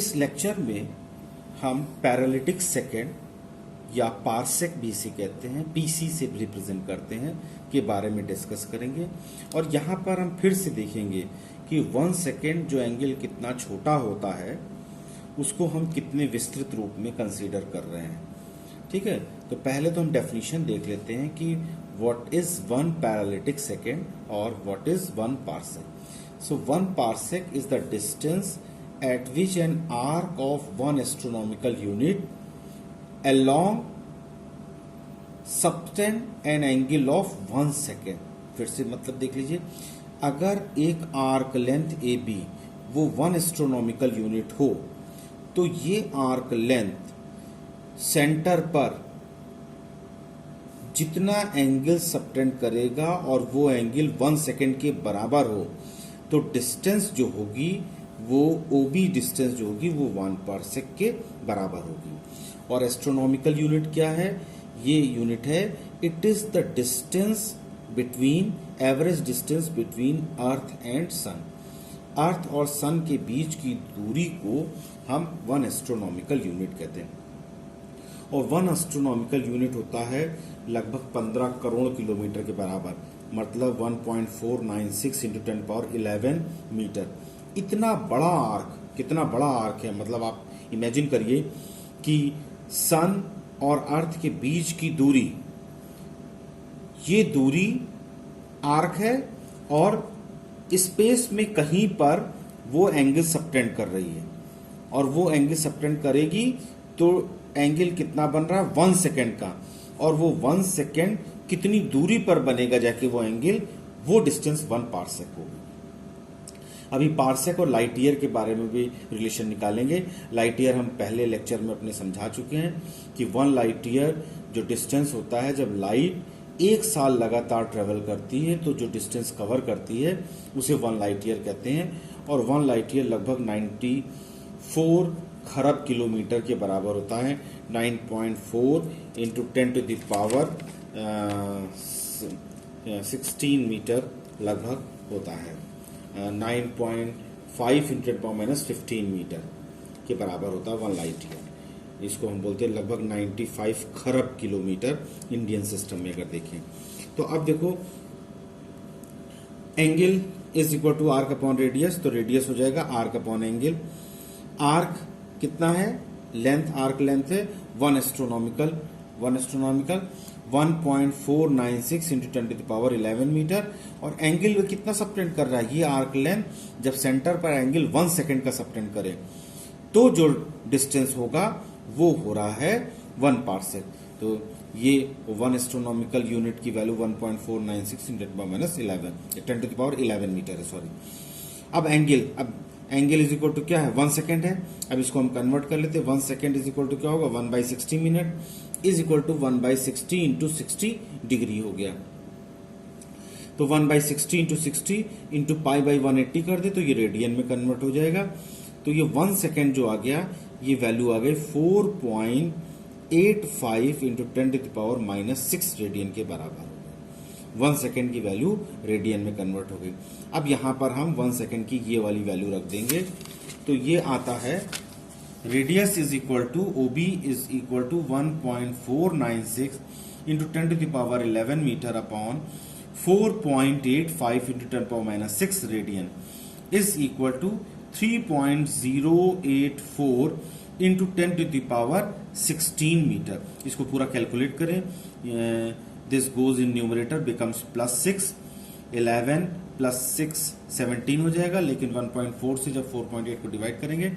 इस लेक्चर में हम पैरालिटिक सेकेंड या पारसेक भी इसे कहते हैं, पीसी से रिप्रेजेंट करते हैं, के बारे में डिस्कस करेंगे। और यहाँ पर हम फिर से देखेंगे कि 1 सेकेंड जो एंगल कितना छोटा होता है उसको हम कितने विस्तृत रूप में कंसीडर कर रहे हैं। ठीक है, तो पहले तो हम डेफिनेशन देख लेते हैं कि व्हाट इज 1 पैरालिटिक सेकेंड और what is 1 parsec. So 1 parsec is the distance at which an arc of 1 astronomical unit along subtend an angle of 1 second। फिर से मतलब देख लीजिए, अगर एक आर्क लेंथ ए बी वो 1 एस्ट्रोनॉमिकल यूनिट हो तो ये आर्क लेंथ सेंटर पर जितना एंगल सबटेंड करेगा और वो एंगल 1 सेकेंड के बराबर हो तो डिस्टेंस जो होगी वो ओबी डिस्टेंस जो होगी वो 1 पारसेक के बराबर होगी। और एस्ट्रोनॉमिकल यूनिट क्या है? ये यूनिट है, it is the distance between, average distance between earth and sun. Earth और सन के बीच की दूरी को हम 1 एस्ट्रोनॉमिकल यूनिट कहते हैं। और 1 एस्ट्रोनॉमिकल यूनिट होता है लगभग 15 करोड़ किलोमीटर के बराबर, मतलब 1.496 इंटू 10⁻11 मीटर। इतना बड़ा आर्क, कितना बड़ा आर्क है, मतलब आप इमेजिन करिए कि सन और अर्थ के बीच की दूरी, ये दूरी आर्क है और स्पेस में कहीं पर वो एंगल सबटेंड कर रही है और वो एंगल सबटेंड करेगी तो एंगल कितना बन रहा है 1 सेकेंड का, और वो 1 सेकेंड कितनी दूरी पर बनेगा जाके वो एंगल, वो डिस्टेंस 1 पारसेक होगी। अभी पारसेक और लाइट ईयर के बारे में भी रिलेशन निकालेंगे। लाइट ईयर हम पहले लेक्चर में अपने समझा चुके हैं कि 1 लाइट ईयर जो डिस्टेंस होता है, जब लाइट 1 साल लगातार ट्रेवल करती है तो जो डिस्टेंस कवर करती है उसे 1 लाइट ईयर कहते हैं। और 1 लाइट ईयर लगभग 94 खरब किलोमीटर के बराबर होता है। 9.4 इंटू 10⁻16 मीटर लगभग होता है। 9.5 इंटू 10⁻15 मीटर के बराबर होता है 1 लाइट ईयर। इसको हम बोलते हैं लगभग 95 खरब किलोमीटर इंडियन सिस्टम में अगर देखें तो। अब देखो, angle is equal to arc upon radius, तो रेडियस हो जाएगा आर्क अपॉन एंगल। आर्क कितना है? लेंथ, आर्क लेंथ है 1 एस्ट्रोनॉमिकल 1.496 इंटू 10⁻11 मीटर। और एंगल वो कितना सबटेंड कर रहा है? ये आर्क लेंथ जब सेंटर पर एंगल 1 सेकेंड का सबटेंड करे तो जो डिस्टेंस होगा वो हो रहा है 1 पारसेक। तो ये 1 एस्ट्रोनॉमिकल यूनिट की वैल्यू 1.496 इंटू 10⁻11 मीटर है, सॉरी। अब एंगल इज इक्वल टू क्या है? 1 सेकेंड है। अब इसको हम कन्वर्ट कर लेते हैं। 1 सेकेंड इज इक्वल टू क्या होगा? 1/60 minute is equal to 1/60 into 60 degree हो गया। तो 1/60 इंटू 60 इंटू π/180 कर दे तो ये रेडियन में कन्वर्ट हो जाएगा। तो ये 1 सेकेंड जो आ गया, ये वैल्यू आ गई 4.85 इंटू 10⁻⁻6 रेडियन के बराबर। 1 सेकेंड की वैल्यू रेडियन में कन्वर्ट हो गई। अब यहां पर हम 1 सेकेंड की ये वाली वैल्यू रख देंगे तो ये आता है, radius is equal to OB is equal to 1.496 into 10⁻11 metre upon 4.85 into 10⁻6 radian is equal to 3.084 into 10⁻16 metre. इसको पूरा कैलकुलेट करें। This goes in numerator becomes +6, 11 + 6 17 हो जाएगा, लेकिन 1.4 से जब 4.8 को डिवाइड करेंगे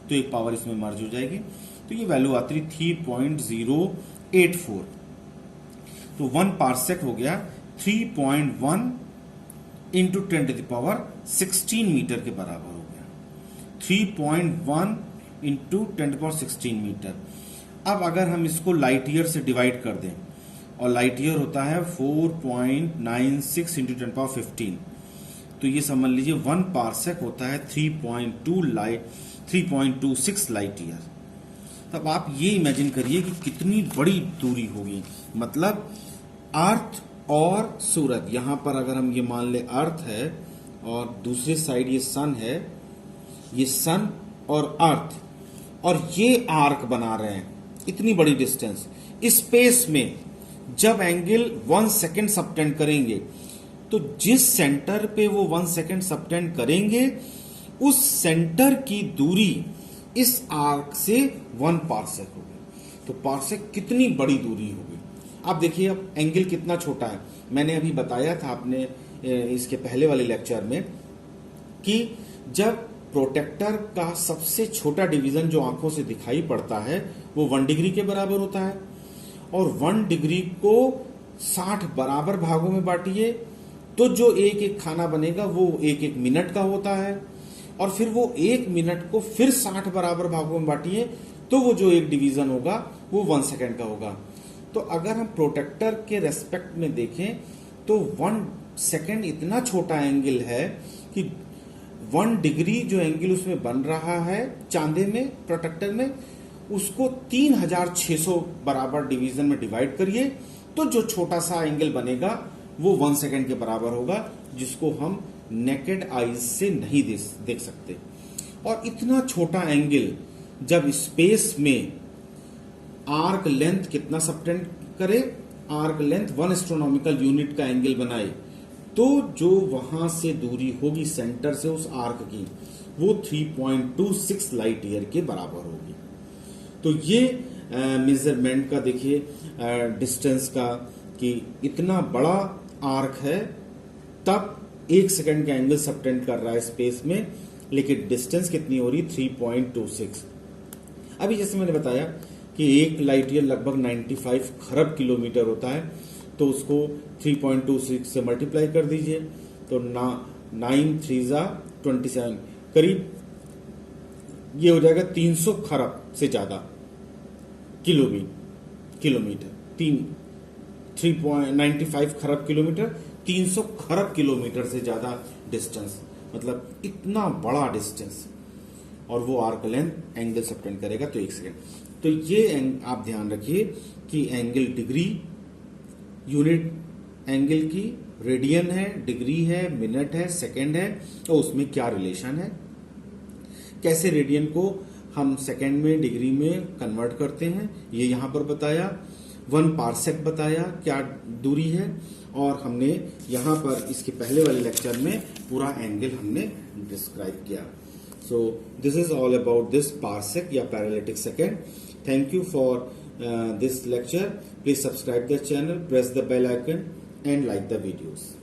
तो एक पावर इसमें मर्ज हो जाएगी, तो ये वैल्यू आती है 3.084। तो 1 पारसेक हो गया 3.1 इंटू 10⁻16 मीटर के बराबर हो गया। 3.1 इंटू 10⁻16 मीटर। अब अगर हम इसको लाइट ईयर से डिवाइड कर दें, और लाइट ईयर होता है 4.96 इंटू 10⁻15, तो ये समझ लीजिए 1 पारसेक होता है 3.26 लाइट ईयर। तब आप ये इमेजिन करिए कि कितनी बड़ी दूरी होगी, मतलब अर्थ और सूरज, यहां पर अगर हम ये मान ले अर्थ है और दूसरी साइड ये सन है, ये सन और अर्थ और ये आर्क बना रहे हैं, इतनी बड़ी डिस्टेंस स्पेस में जब एंगल 1 सेकेंड सबटेंड करेंगे तो जिस सेंटर पे वो 1 सेकेंड सबटेंड करेंगे उस सेंटर की दूरी इस आर्क से 1 पार्सेक होगी। तो पार्सेक कितनी बड़ी दूरी होगी। आप देखिए अब एंगल कितना छोटा है। मैंने अभी बताया था आपने इसके पहले वाले लेक्चर में कि जब प्रोटेक्टर का सबसे छोटा डिवीजन जो आंखों से दिखाई पड़ता है वो 1 डिग्री के बराबर होता है, और 1 डिग्री को 60 बराबर भागों में बांटिए तो जो एक एक खाना बनेगा वो एक एक मिनट का होता है, और फिर वो 1 मिनट को फिर 60 बराबर भागों में बांटिए तो वो जो एक डिवीजन होगा वो 1 सेकेंड का होगा। तो अगर हम प्रोटेक्टर के रेस्पेक्ट में देखें तो 1 सेकेंड इतना छोटा एंगल है कि 1 डिग्री जो एंगल उसमें बन रहा है चांदे में प्रोटेक्टर में, उसको 3600 बराबर डिवीजन में डिवाइड करिए तो जो छोटा सा एंगल बनेगा वो 1 सेकेंड के बराबर होगा, जिसको हम नेकेड आईज से नहीं देख सकते। और इतना छोटा एंगल जब स्पेस में आर्क लेंथ कितना सबटेंड करे, आर्क लेंथ 1 एस्ट्रोनॉमिकल यूनिट का एंगल बनाए तो जो वहां से दूरी होगी सेंटर से उस आर्क की वो 3.26 लाइट ईयर के बराबर होगी। तो ये मेजरमेंट का देखिए डिस्टेंस का कि इतना बड़ा आर्क है तब 1 सेकंड का एंगल सबटेंड कर रहा है स्पेस में, लेकिन डिस्टेंस कितनी हो रही 3.26। अभी जैसे मैंने बताया कि 1 लाइट ईयर लगभग 95 खरब किलोमीटर होता है, तो उसको 3.26 से मल्टीप्लाई कर दीजिए तो 9 3 27 करीब ये हो जाएगा 300 खरब से ज्यादा किलोमीटर 3.95 खरब किलोमीटर 300 खरब किलोमीटर से ज्यादा डिस्टेंस, मतलब इतना बड़ा डिस्टेंस, और वो आर्क लेंथ एंगल सबटेंड करेगा तो 1 सेकेंड। तो ये आप ध्यान रखिए कि एंगल डिग्री यूनिट एंगल की रेडियन है, डिग्री है, मिनट है, सेकेंड है, तो उसमें क्या रिलेशन है, कैसे रेडियन को हम सेकेंड में डिग्री में कन्वर्ट करते हैं ये यहां पर बताया। 1 पार्सेक बताया क्या दूरी है, और हमने यहां पर इसके पहले वाले लेक्चर में पूरा एंगल हमने डिस्क्राइब किया। So this is all about this parsec या parallactic second. Thank you for this lecture. Please subscribe the channel, press the bell icon and like the videos.